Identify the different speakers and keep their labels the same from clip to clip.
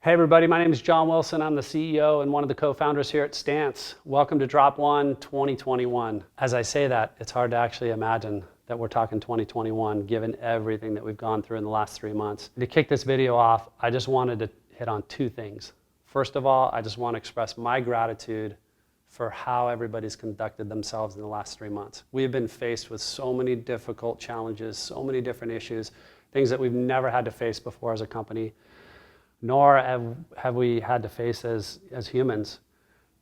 Speaker 1: Hey everybody, my name is John Wilson. I'm the CEO and one of the co-founders here at Stance. Welcome to Drop One 2021. As I say that, it's hard to actually imagine that we're talking 2021 given everything that we've gone through in the last 3 months. To kick this video off, I just wanted to hit on two things. First of all, I just want to express my gratitude for how everybody's conducted themselves in the last 3 months. We have been faced with so many difficult challenges, so many different issues, things that we've never had to face before as a company, nor have we had to face as humans.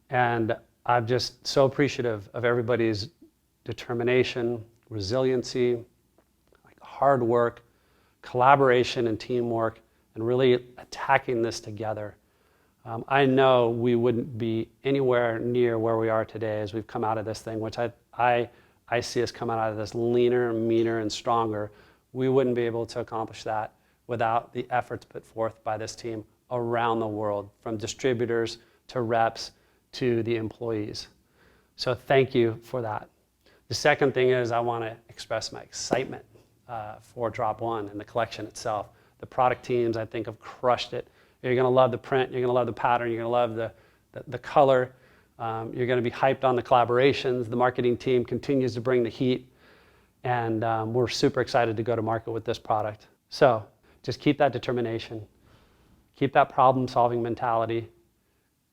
Speaker 1: And I'm just so appreciative of everybody's determination, resiliency, hard work, collaboration and teamwork, and really attacking this together. I know we wouldn't be anywhere near where we are today as we've come out of this thing, which I see us coming out of this leaner, meaner, and stronger. We wouldn't be able to accomplish that without the efforts put forth by this team around the world, from distributors to reps to the employees. So thank you for that. The second thing is I want to express my excitement for Drop One and the collection itself. The product teams, I think, have crushed it. You're going to love the print, you're going to love the pattern, you're going to love the color. You're going to be hyped on the collaborations. The marketing team continues to bring the heat, and we're super excited to go to market with this product. So just keep that determination, keep that problem-solving mentality,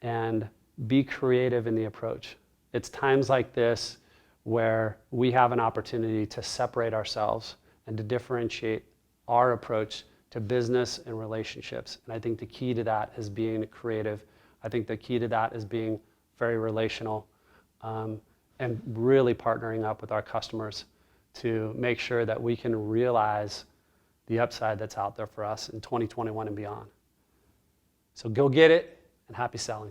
Speaker 1: and be creative in the approach. It's times like this where we have an opportunity to separate ourselves and to differentiate our approach to business and relationships. And I think the key to that is being creative. I think the key to that is being very relational, and really partnering up with our customers to make sure that we can realize the upside that's out there for us in 2021 and beyond. So go get it, and happy selling.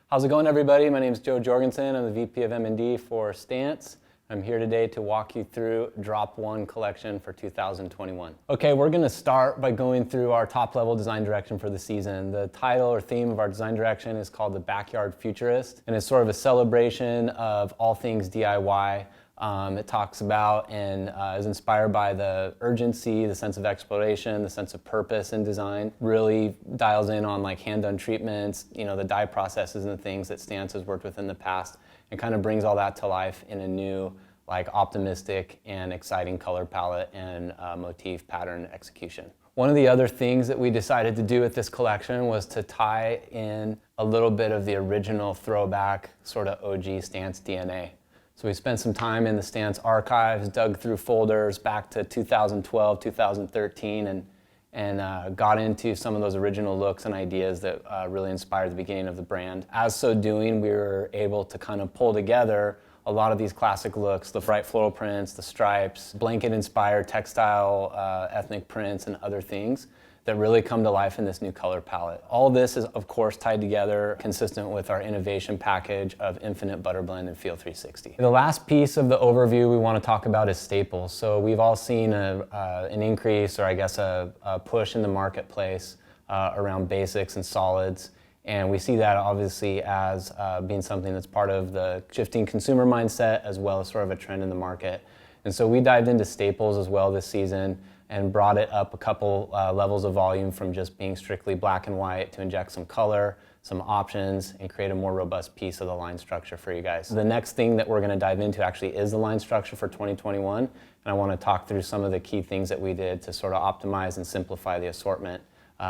Speaker 2: How's it going, everybody? My name is Joe Jorgensen. I'm the VP of M&D for Stance. I'm here today to walk you through Drop One collection for 2021. Okay, we're going to start by going through our top-level design direction for the season. The title or theme of our design direction is called the Backyard Futurist, and it's sort of a celebration of all things DIY. It talks about and is inspired by the urgency, the sense of exploration, the sense of purpose in design. Really dials in on like hand-done treatments, the dye processes and the things that Stance has worked with in the past, and kind of brings all that to life in a new, optimistic and exciting color palette and motif pattern execution. One of the other things that we decided to do with this collection was to tie in a little bit of the original throwback sort of OG Stance DNA. So we spent some time in the Stance archives, dug through folders back to 2012, 2013, and got into some of those original looks and ideas that really inspired the beginning of the brand. As so doing, we were able to kind of pull together a lot of these classic looks, the bright floral prints, the stripes, blanket-inspired textile, ethnic prints, and other things that really come to life in this new color palette. All this is, of course, tied together, consistent with our innovation package of Infinite Butter Blend and Feel 360. The last piece of the overview we want to talk about is staples. So we've all seen an increase, or I guess a push in the marketplace around basics and solids. And we see that obviously as being something that's part of the shifting consumer mindset, as well as sort of a trend in the market. And so we dived into staples as well this season and brought it up a couple levels of volume from just being strictly black and white to inject some color, some options, and create a more robust piece of the line structure for you guys. The next thing that we're going to dive into actually is the line structure for 2021, and I want to talk through some of the key things that we did to sort of optimize and simplify the assortment,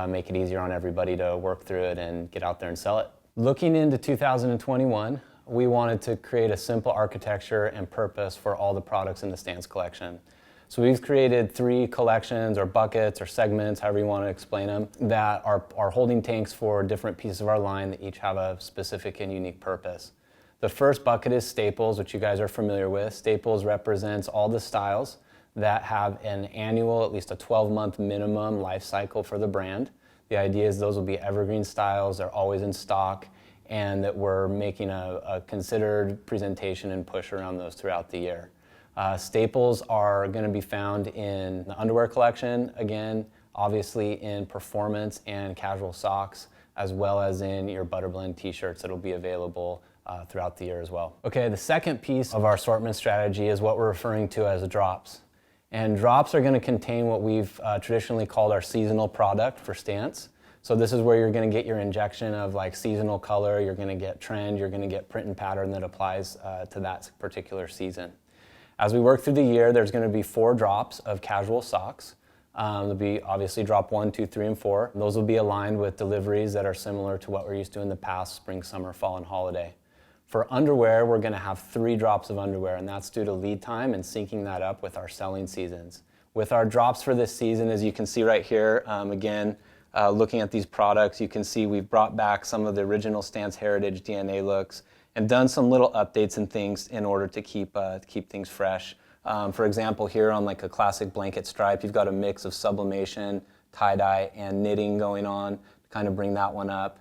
Speaker 2: make it easier on everybody to work through it and get out there and sell it. Looking into 2021, we wanted to create a simple architecture and purpose for all the products in the Stance collection. So we've created 3 collections or buckets or segments, however you want to explain them, that are holding tanks for different pieces of our line that each have a specific and unique purpose. The first bucket is staples, which you guys are familiar with. Staples represents all the styles that have an annual, at least a 12-month minimum life cycle for the brand. The idea is those will be evergreen styles, they're always in stock, and that we're making a considered presentation and push around those throughout the year. Staples are going to be found in the underwear collection, again, obviously in performance and casual socks, as well as in your Butter Blend t-shirts that'll be available throughout the year as well. Okay, the second piece of our assortment strategy is what we're referring to as drops. And drops are going to contain what we've traditionally called our seasonal product for Stance. So this is where you're going to get your injection of like seasonal color, you're going to get trend, you're going to get print and pattern that applies to that particular season. As we work through the year, there's going to be 4 drops of casual socks. There'll be obviously drop 1, 2, 3, and 4. Those will be aligned with deliveries that are similar to what we're used to in the past, spring, summer, fall, and holiday. For underwear, we're going to have 3 drops of underwear, and that's due to lead time and syncing that up with our selling seasons. With our drops for this season, as you can see right here, again, looking at these products, you can see we've brought back some of the original Stance Heritage DNA looks and done some little updates and things in order to keep things fresh. For example, here on like a classic blanket stripe, you've got a mix of sublimation, tie-dye, and knitting going on to kind of bring that one up.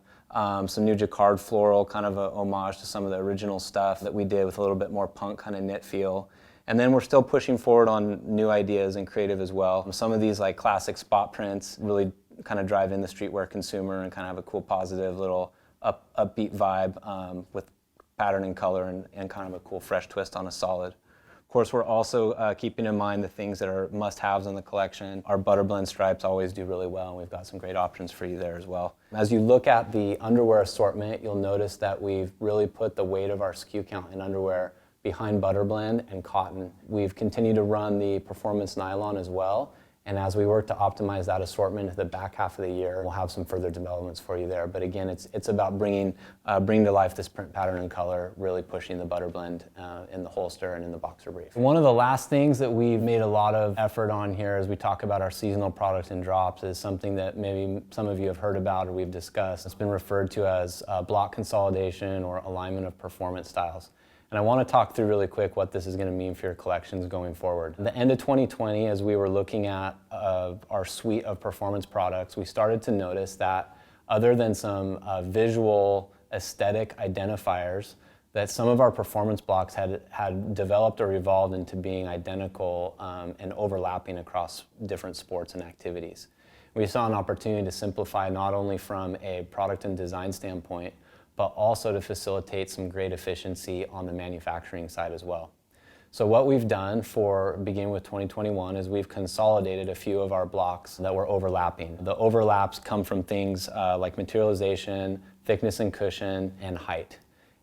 Speaker 2: Some new jacquard floral, kind of a homage to some of the original stuff that we did with a little bit more punk kind of knit feel. And then we're still pushing forward on new ideas and creative as well. Some of these like classic spot prints really kind of drive in the streetwear consumer and kind of have a cool, positive little upbeat vibe with pattern and color and kind of a cool, fresh twist on a solid. Of course, we're also keeping in mind the things that are must-haves in the collection. Our butter blend stripes always do really well, and we've got some great options for you there as well. As you look at the underwear assortment, you'll notice that we've really put the weight of our SKU count in underwear behind butter blend and cotton. We've continued to run the performance nylon as well, and as we work to optimize that assortment into the back half of the year, we'll have some further developments for you there. But again, it's about bringing to life this print pattern and color, really pushing the butter blend in the holster and in the boxer brief. One of the last things that we've made a lot of effort on here as we talk about our seasonal products and drops is something that maybe some of you have heard about or we've discussed. It's been referred to as block consolidation or alignment of performance styles. And I want to talk through really quick what this is going to mean for your collections going forward. At the end of 2020, as we were looking at our suite of performance products, we started to notice that other than some visual aesthetic identifiers, that some of our performance blocks had developed or evolved into being identical and overlapping across different sports and activities. We saw an opportunity to simplify not only from a product and design standpoint, but also to facilitate some great efficiency on the manufacturing side as well. So what we've done for beginning with 2021 is we've consolidated a few of our blocks that were overlapping. The overlaps come from things like materialization, thickness and cushion, and height.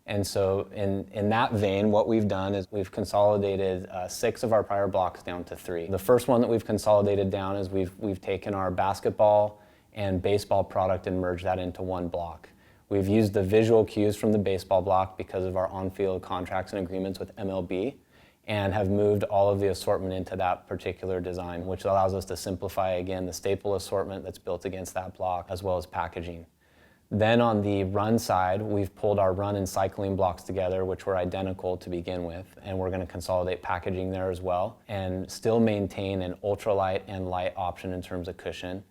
Speaker 2: And so in that vein, what we've done is we've consolidated 6 of our prior blocks down to 3. The first one that we've consolidated down is we've taken our basketball and baseball product and merged that into one block. We've used the visual cues from the baseball block because of our on-field contracts and agreements with MLB and have moved all of the assortment into that particular design, which allows us to simplify, again, the staple assortment that's built against that block, as well as packaging. Then on the run side, we've pulled our run and cycling blocks together, which were identical to begin with, and we're going to consolidate packaging there as well and still maintain an ultralight and light option in terms of cushion.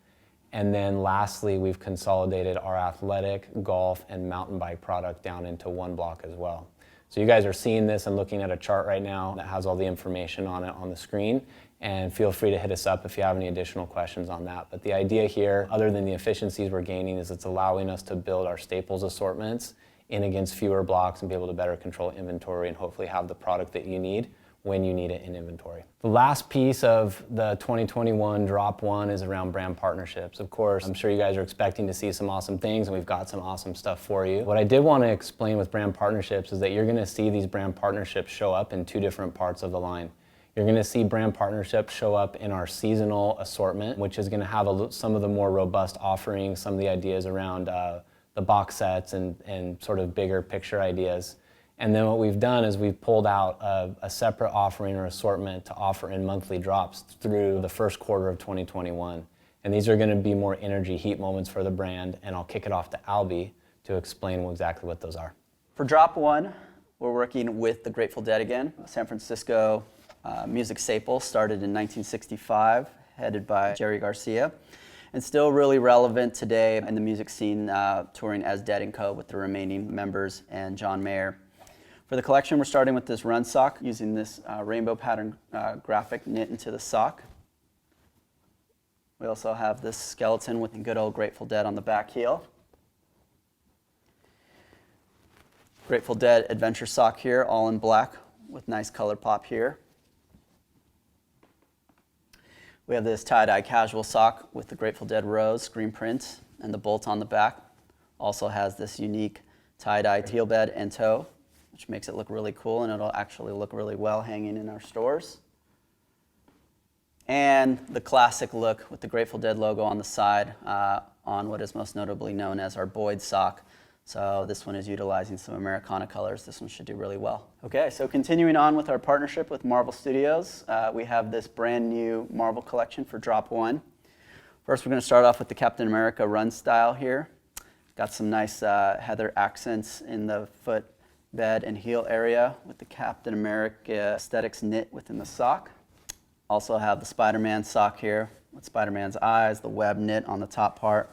Speaker 2: And then lastly, we've consolidated our athletic, golf, and mountain bike product down into one block as well. So you guys are seeing this and looking at a chart right now that has all the information on it on the screen. And feel free to hit us up if you have any additional questions on that. But the idea here, other than the efficiencies we're gaining, is it's allowing us to build our staples assortments in against fewer blocks and be able to better control inventory and hopefully have the product that you need when you need it in inventory. The last piece of the 2021 Drop One is around brand partnerships. Of course, I'm sure you guys are expecting to see some awesome things, and we've got some awesome stuff for you. What I did want to explain with brand partnerships is that you're going to see these brand partnerships show up in 2 different parts of the line. You're going to see brand partnerships show up in our seasonal assortment, which is going to have some of the more robust offerings, some of the ideas around the box sets and sort of bigger picture ideas. And then what we've done is we've pulled out a separate offering or assortment to offer in monthly drops through the first quarter of 2021. And these are going to be more energy heat moments for the brand, and I'll kick it off to Albie to explain exactly what those are.
Speaker 3: For Drop One, we're working with the Grateful Dead again, San Francisco music staple, started in 1965, headed by Jerry Garcia, and still really relevant today in the music scene, touring as Dead & Co. with the remaining members and John Mayer. For the collection, we're starting with this run sock using this rainbow pattern graphic knit into the sock. We also have this skeleton with good old Grateful Dead on the back heel. Grateful Dead adventure sock here, all in black with nice color pop here. We have this tie-dye casual sock with the Grateful Dead rose, screen print, and the bolt on the back also has this unique tie-dye heel bed and toe, which makes it look really cool, and it'll actually look really well hanging in our stores. And the classic look with the Grateful Dead logo on the side on what is most notably known as our Boyd sock. So this one is utilizing some Americana colors. This one should do really well. Okay, so continuing on with our partnership with Marvel Studios, we have this brand new Marvel collection for Drop One. First, we're going to start off with the Captain America run style here. Got some nice heather accents in the foot, bed, and heel area with the Captain America aesthetics knit within the sock. Also have the Spider-Man sock here with Spider-Man's eyes, the web knit on the top part,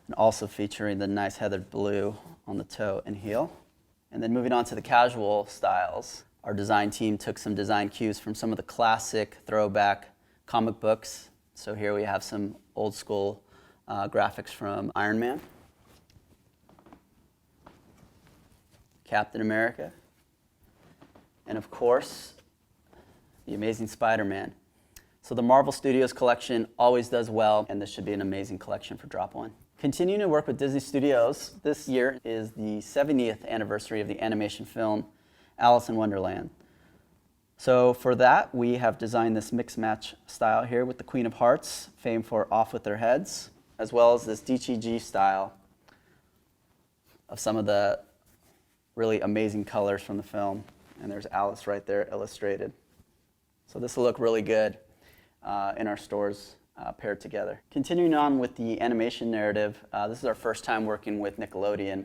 Speaker 3: and also featuring the nice heathered blue on the toe and heel. And then moving on to the casual styles, our design team took some design cues from some of the classic throwback comic books. So here we have some old school graphics from Iron Man, Captain America, and of course, the Amazing Spider-Man. So the Marvel Studios collection always does well, and this should be an amazing collection for Drop One. Continuing to work with Disney Studios, this year is the 70th anniversary of the animation film Alice in Wonderland. So for that, we have designed this mix-match style here with the Queen of Hearts, famed for Off With Their Heads, as well as this DCG style of some of the really amazing colors from the film. And there's Alice right there illustrated. So this will look really good in our stores paired together. Continuing on with the animation narrative, this is our first time working with Nickelodeon.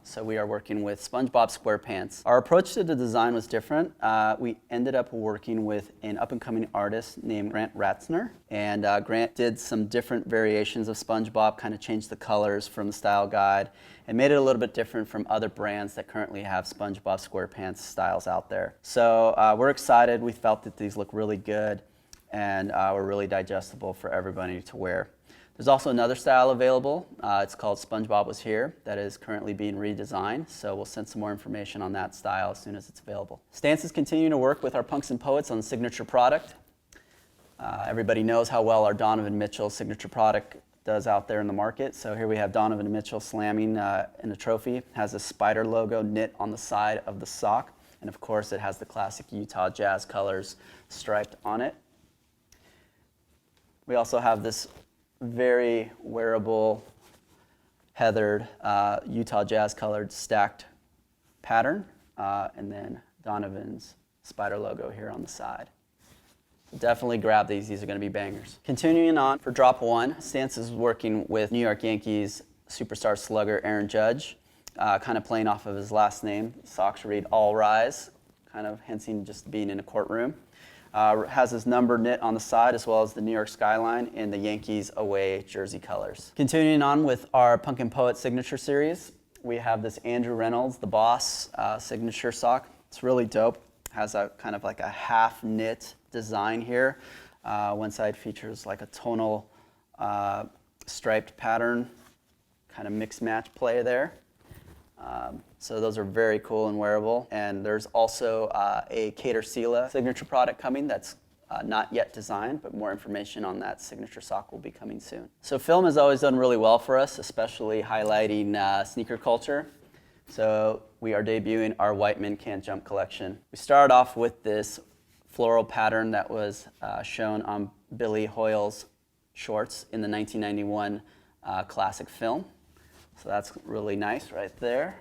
Speaker 3: So we are working with SpongeBob SquarePants. Our approach to the design was different. We ended up working with an up-and-coming artist named Grant Ratzner. And Grant did some different variations of SpongeBob, kind of changed the colors from the style guide, and made it a little bit different from other brands that currently have SpongeBob SquarePants styles out there. So we're excited. We felt that these look really good and were really digestible for everybody to wear. There's also another style available. It's called SpongeBob Was Here that is currently being redesigned, so we'll send some more information on that style as soon as it's available. Stance is continuing to work with our Punks and Poets on the signature product. Everybody knows how well our Donovan Mitchell signature product does out there in the market. So here we have Donovan Mitchell slamming in a trophy. It has a spider logo knit on the side of the sock, and of course it has the classic Utah Jazz colors striped on it. We also have this very wearable, heathered, Utah Jazz colored stacked pattern, and then Donovan's spider logo here on the side. So definitely grab these are going to be bangers. Continuing on for Drop One, Stance is working with New York Yankees superstar slugger Aaron Judge, kind of playing off of his last name. Socks read All Rise, kind of hinting just being in a courtroom. Has his number knit on the side as well as the New York skyline in the Yankees away jersey colors. Continuing on with our Punk and Poet signature series, we have this Andrew Reynolds, the Boss signature sock. It's really dope. Has a kind of like a half knit design here. One side features like a tonal striped pattern, kind of mix match play there. So those are very cool and wearable. And there's also a Cater Sela signature product coming that's not yet designed, but more information on that signature sock will be coming soon. So film has always done really well for us, especially highlighting sneaker culture. So we are debuting our White Men Can't Jump collection. We started off with this floral pattern that was shown on Billy Hoyle's shorts in the 1991 classic film. So that's really nice right there.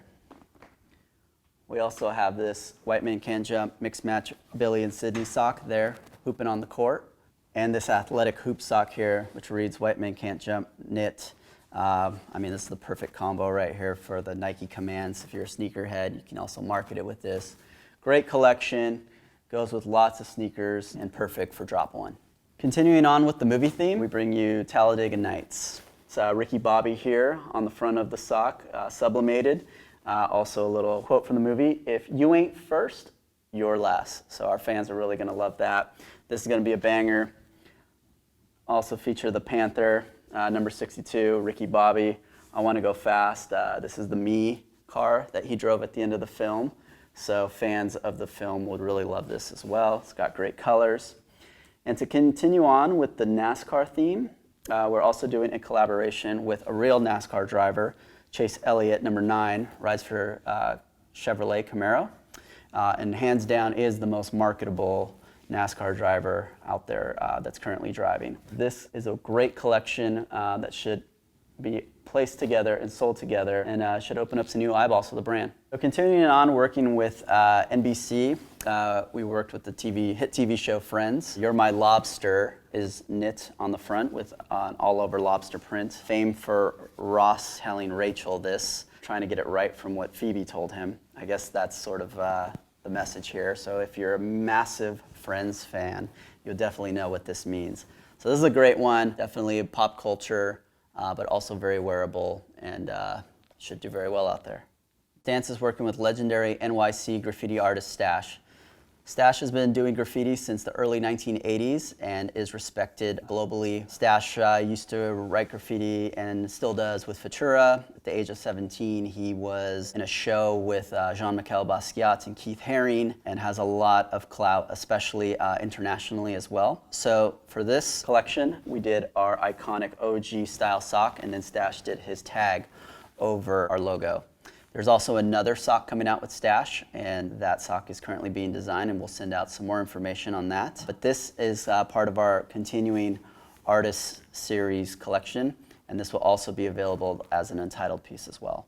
Speaker 3: We also have this White Men Can't Jump mixed match Billy and Sydney sock there, hooping on the court. And this athletic hoop sock here, which reads White Men Can't Jump knit. I mean, this is the perfect combo right here for the Nike commands. If you're a sneakerhead, you can also market it with this. Great collection, goes with lots of sneakers, and perfect for Drop One. Continuing on with the movie theme, we bring you Talladega Nights. It's Ricky Bobby here on the front of the sock, sublimated. Also a little quote from the movie, "If you ain't first, you're last." So our fans are really gonna love that. This is gonna be a banger. Also feature the Panther, number 62, Ricky Bobby. I Wanna Go Fast. This is the Me car that he drove at the end of the film. So fans of the film would really love this as well. It's got great colors. And to continue on with the NASCAR theme, We're also doing a collaboration with a real NASCAR driver, Chase Elliott, number 9, rides for Chevrolet Camaro, and hands down is the most marketable NASCAR driver out there that's currently driving. This is a great collection that should be placed together and sold together, and should open up some new eyeballs for the brand. So continuing on working with NBC, we worked with the hit TV show Friends. You're My Lobster is knit on the front with an all-over lobster print. Famed for Ross telling Rachel this, trying to get it right from what Phoebe told him. I guess that's sort of the message here. So if you're a massive Friends fan, you'll definitely know what this means. So this is a great one, definitely pop culture, but also very wearable, and should do very well out there. Stance is working with legendary NYC graffiti artist Stash. Stash has been doing graffiti since the early 1980s and is respected globally. Stash used to write graffiti and still does with Futura. At the age of 17, he was in a show with Jean-Michel Basquiat and Keith Haring, and has a lot of clout, especially internationally as well. So for this collection, we did our iconic OG style sock, and then Stash did his tag over our logo. There's also another sock coming out with Stash, and that sock is currently being designed, and we'll send out some more information on that. But this is part of our continuing artist series collection, and this will also be available as an untitled piece as well.